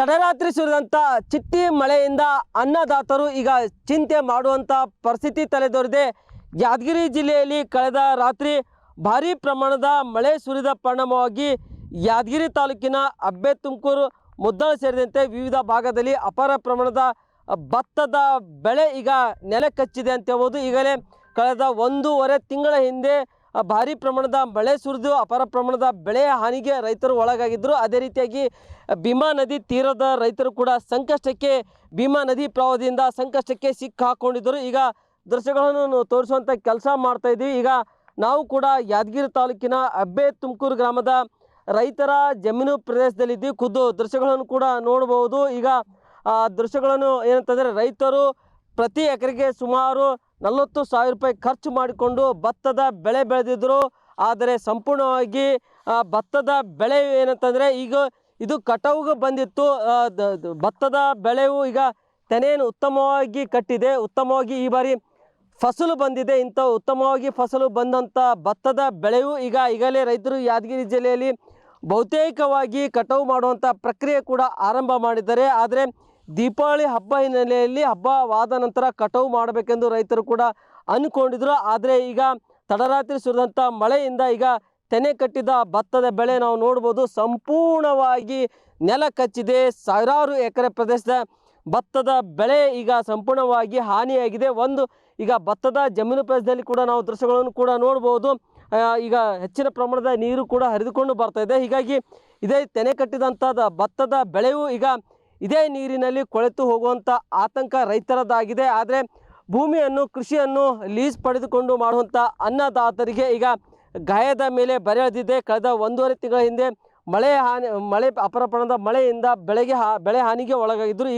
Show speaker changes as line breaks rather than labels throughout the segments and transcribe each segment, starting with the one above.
ತಡರಾತ್ರಿ ಸುರಿದಂಥ ಚಿಟ್ಟಿ ಮಳೆಯಿಂದ ಅನ್ನದಾತರು ಈಗ ಚಿಂತೆ ಮಾಡುವಂಥ ಪರಿಸ್ಥಿತಿ ತಲೆದೋರಿದೆ. ಯಾದಗಿರಿ ಜಿಲ್ಲೆಯಲ್ಲಿ ಕಳೆದ ರಾತ್ರಿ ಭಾರೀ ಪ್ರಮಾಣದ ಮಳೆ ಸುರಿದ ಪರಿಣಾಮವಾಗಿ ಯಾದಗಿರಿ ತಾಲೂಕಿನ ಅಬ್ಬೆ, ತುಮಕೂರು, ಮುದ್ದಾಳ ಸೇರಿದಂತೆ ವಿವಿಧ ಭಾಗದಲ್ಲಿ ಅಪಾರ ಪ್ರಮಾಣದ ಭತ್ತದ ಬೆಳೆ ಈಗ ನೆಲ ಕಚ್ಚಿದೆ ಅಂತ ಹೇಳ್ಬೋದು. ಈಗಲೇ ಕಳೆದ 1.5 ತಿಂಗಳ ಹಿಂದೆ ಭಾರೀ ಪ್ರಮಾಣದ ಮಳೆ ಸುರಿದು ಅಪಾರ ಪ್ರಮಾಣದ ಬೆಳೆ ಹಾನಿಗೆ ರೈತರು ಒಳಗಾಗಿದ್ದರು. ಅದೇ ರೀತಿಯಾಗಿ ಭೀಮಾ ನದಿ ತೀರದ ರೈತರು ಕೂಡ ಸಂಕಷ್ಟಕ್ಕೆ, ಭೀಮಾ ನದಿ ಪ್ರವಾಹದಿಂದ ಸಂಕಷ್ಟಕ್ಕೆ ಸಿಕ್ಕಾಕೊಂಡಿದ್ದರು. ಈಗ ದೃಶ್ಯಗಳನ್ನು ತೋರಿಸುವಂಥ ಕೆಲಸ ಮಾಡ್ತಾ ಇದ್ದೀವಿ. ಈಗ ನಾವು ಕೂಡ ಯಾದಗಿರಿ ತಾಲೂಕಿನ ಅಬ್ಬೆ, ತುಮಕೂರು ಗ್ರಾಮದ ರೈತರ ಜಮೀನು ಪ್ರದೇಶದಲ್ಲಿದ್ದೀವಿ. ಖುದ್ದು ದೃಶ್ಯಗಳನ್ನು ಕೂಡ ನೋಡಬಹುದು. ಈಗ ದೃಶ್ಯಗಳನ್ನು ಏನಂತಂದರೆ, ರೈತರು ಪ್ರತಿ ಎಕರೆಗೆ ಸುಮಾರು 40,000 ರೂಪಾಯಿ ಖರ್ಚು ಮಾಡಿಕೊಂಡು ಭತ್ತದ ಬೆಳೆ ಬೆಳೆದಿದ್ದರು. ಆದರೆ ಸಂಪೂರ್ಣವಾಗಿ ಭತ್ತದ ಬೆಳೆ ಏನಂತಂದರೆ ಈಗ ಇದು ಕಟಾವಿಗೆ ಬಂದಿತ್ತು. ಭತ್ತದ ಬೆಳೆಯು ಈಗ ತೆನೆಯನ್ನು ಉತ್ತಮವಾಗಿ ಕಟ್ಟಿದೆ, ಉತ್ತಮವಾಗಿ ಈ ಬಾರಿ ಫಸಲು ಬಂದಿದೆ. ಇಂಥ ಉತ್ತಮವಾಗಿ ಫಸಲು ಬಂದಂಥ ಭತ್ತದ ಬೆಳೆಯು ಈಗಲೇ ರೈತರು ಯಾದಗಿರಿ ಜಿಲ್ಲೆಯಲ್ಲಿ ಬಹುತೇಕವಾಗಿ ಕಟಾವು ಮಾಡುವಂಥ ಪ್ರಕ್ರಿಯೆ ಕೂಡ ಆರಂಭ ಮಾಡಿದ್ದಾರೆ. ಆದರೆ ದೀಪಾವಳಿ ಹಬ್ಬ ಹಿನ್ನೆಲೆಯಲ್ಲಿ ಹಬ್ಬವಾದ ನಂತರ ಕಟಾವು ಮಾಡಬೇಕೆಂದು ರೈತರು ಕೂಡ ಅಂದ್ಕೊಂಡಿದ್ರು. ಆದರೆ ಈಗ ತಡರಾತ್ರಿ ಸುರಿದಂಥ ಮಳೆಯಿಂದ ಈಗ ತೆನೆ ಕಟ್ಟಿದ ಭತ್ತದ ಬೆಳೆ ನಾವು ನೋಡ್ಬೋದು ಸಂಪೂರ್ಣವಾಗಿ ನೆಲ ಕಚ್ಚಿದೆ. ಸಾವಿರಾರು ಎಕರೆ ಪ್ರದೇಶದ ಭತ್ತದ ಬೆಳೆ ಈಗ ಸಂಪೂರ್ಣವಾಗಿ ಹಾನಿಯಾಗಿದೆ. ಈಗ ಭತ್ತದ ಜಮೀನು ಪ್ರದೇಶದಲ್ಲಿ ಕೂಡ ನಾವು ದೃಶ್ಯಗಳನ್ನು ಕೂಡ ನೋಡ್ಬೋದು. ಈಗ ಹೆಚ್ಚಿನ ಪ್ರಮಾಣದ ನೀರು ಕೂಡ ಹರಿದುಕೊಂಡು ಬರ್ತಾ ಇದೆ. ಹೀಗಾಗಿ ಇದೇ ತೆನೆ ಕಟ್ಟಿದಂಥದ್ದು ಭತ್ತದ ಬೆಳೆಯು ಈಗ ಇದೇ ನೀರಿನಲ್ಲಿ ಕೊಳೆತು ಹೋಗುವಂಥ ಆತಂಕ ರೈತರದ್ದಾಗಿದೆ. ಆದರೆ ಭೂಮಿಯನ್ನು, ಕೃಷಿಯನ್ನು ಲೀಸ್ ಪಡೆದುಕೊಂಡು ಮಾಡುವಂಥ ಅನ್ನದಾತರಿಗೆ ಈಗ ಗಾಯದ ಮೇಲೆ ಬರೆ ಎಳೆದಿದೆ. ಕಳೆದ 1.5 ತಿಂಗಳ ಹಿಂದೆ ಮಳೆ ಅಪಾರ ಪ್ರಮಾಣದ ಮಳೆಯಿಂದ ಬೆಳೆ ಹಾನಿಗೆ ಒಳಗಾಗಿದ್ದರು.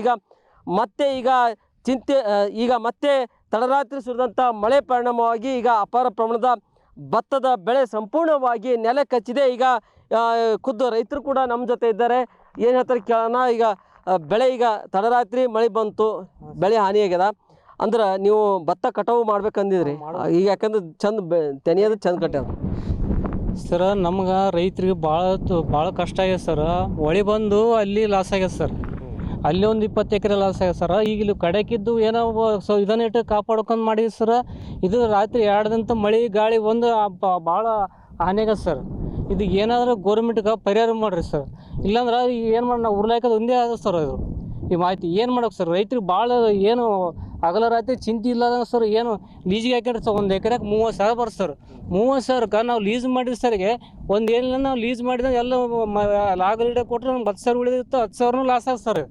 ಈಗ ಮತ್ತೆ ತಡರಾತ್ರಿ ಸುರಿದಂಥ ಮಳೆ ಪರಿಣಾಮವಾಗಿ ಈಗ ಅಪಾರ ಪ್ರಮಾಣದ ಭತ್ತದ ಬೆಳೆ ಸಂಪೂರ್ಣವಾಗಿ ನೆಲ ಕಚ್ಚಿದೆ. ಈಗ ಖುದ್ದು ರೈತರು ಕೂಡ ನಮ್ಮ ಜೊತೆ ಇದ್ದಾರೆ. ಏನು ಹೇಳ್ತಾರೆ ಕೇಳೋಣ. ಈಗ ಬೆಳೆ ಈಗ ತಡರಾತ್ರಿ ಮಳೆ ಬಂತು, ಬೆಳೆ ಹಾನಿಯಾಗ್ಯದ. ಅಂದ್ರೆ ನೀವು ಭತ್ತ ಕಟಾವು ಮಾಡ್ಬೇಕಂದಿದ್ರಿ ಈಗ, ಯಾಕಂದ್ರೆ ತೆನೆಯೋದು ಚಂದ ಕಟ್ಟ್ಯಾದ
ಸರ್. ನಮ್ಗೆ ರೈತರಿಗೆ ಭಾಳ ಕಷ್ಟ ಆಗ್ಯದ ಸರ್. ಹೊಳೆ ಬಂದು ಅಲ್ಲಿ ಲಾಸ್ ಆಗ್ಯದ ಸರ್. ಅಲ್ಲಿ ಒಂದು 20 ಎಕರೆ ಲಾಸ್ ಆಗ್ಯದ ಸರ್. ಈಗ ಇಲ್ಲಿ ಕಡೆಕಿದ್ದು ಏನೋ ಇದನ್ನಿಟ್ಟು ಕಾಪಾಡ್ಕೊಂಡು ಮಾಡಿದ್ವಿ ಸರ್. ಇದು ರಾತ್ರಿ 2 ದಿನ ಮಳೆ ಗಾಳಿ ಬಂದು ಭಾಳ ಹಾನಿ ಆಗ್ಯದ ಸರ್. ಇದು ಏನಾದರೂ ಗೋರ್ಮೆಂಟ್ಗೆ ಪರಿಹಾರ ಮಾಡಿರಿ ಸರ್. ಇಲ್ಲಾಂದ್ರೆ ಏನು ಮಾಡಿ ನಾವು ಉರ್ಲಾಕೋದು ಒಂದೇ ಆದ ಸರ್. ಇದು ಈ ಮಾಹಿತಿ ಏನು ಮಾಡೋಕೆ ಸರ್. ರೈತರಿಗೆ ಭಾಳ ಏನು ಹಗಲ ರಾತ್ರಿ ಚಿಂತೆ ಇಲ್ಲ ಸರ್. ಏನು ಲೀಜಿಗೆ ಹಾಕಿದ್ರೆ ಸರ್ 1 ಎಕರೆಗೆ 30,000 ಬರುತ್ತೆ ಸರ್. 30,000ಕ್ಕೆ ನಾವು ಲೀಸ್ ಮಾಡಿದ ಸರಿಗೆ ಏನಿಲ್ಲ, ನಾವು ಲೀಸ್ ಮಾಡಿದಾಗ ಎಲ್ಲ ಲಾಗಲಿಡೆ ಕೊಟ್ಟರೆ ನಮ್ಗೆ 10,000 ಉಳಿದಿತ್ತು. 10,000 ಲಾಸ್ ಆಗ ಸರ್.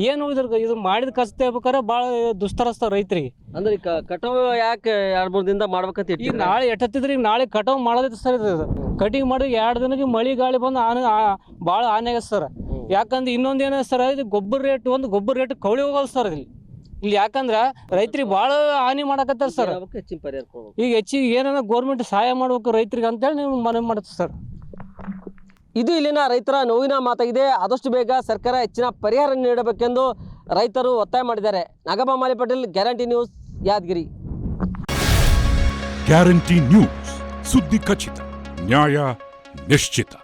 ಏನು ಇದು ಮಾಡಿದ ಕಷ್ಟ ಹೇಳ್ಬೇಕಾರೆ ಭಾಳ ದುಸ್ತರಿಸ್ತಾವೆ ರೈತರಿಗೆ.
ಅಂದ್ರೆ ಈಗ ಕಟಾವು ಯಾಕೆ 2-3 ದಿನದಿಂದ ಮಾಡ್ಬೇಕಂತ
ಈಗ ನಾಳೆ ಎಟ್ಟತ್ತಿದ್ರೆ ಈಗ ನಾಳೆ ಕಟಾವು ಮಾಡೋದೈತೆ ಸರ್. ಇದು ಕಟಿಂಗ್ ಮಾಡಿ 2 ದಿನಕ್ಕೆ ಮಳೆ ಗಾಳಿ ಬಂದು ಭಾಳ ಹಾನಿ ಆಗತ್ತೆ ಸರ್. ಯಾಕಂದ್ರೆ ಇನ್ನೊಂದು ಏನ ಸರ್, ಇದು ಗೊಬ್ಬರ ರೇಟ್ ಕವಳಿ ಹೋಗಲ್ಲ ಸರ್. ಇಲ್ಲಿ ಯಾಕಂದ್ರೆ ರೈತರಿಗೆ ಭಾಳ ಹಾನಿ ಮಾಡಕತ್ತಾರ ಸರ್. ಈಗ ಹೆಚ್ಚಿಗೆ ಏನಾರ ಗೋರ್ಮೆಂಟ್ ಸಹಾಯ ಮಾಡ್ಬೇಕು ರೈತರಿಗೆ ಅಂತೇಳಿ ನೀವು ಮನವಿ ಮಾಡುತ್ತೆ ಸರ್.
ಇದು ಇಲ್ಲಿನ ರೈತರ ನೋವಿನ ಮಾತಾಗಿದೆ. ಆದಷ್ಟು ಬೇಗ ಸರ್ಕಾರ ಹೆಚ್ಚಿನ ಪರಿಹಾರ ನೀಡಬೇಕೆಂದು ರೈತರು ಒತ್ತಾಯ ಮಾಡಿದ್ದಾರೆ. Nagappa Patil, guarantee news, Yadgiri.
Guarantee news, ಸುದ್ದಿ ಖಚಿತ, ನ್ಯಾಯ ನಿಶ್ಚಿತ.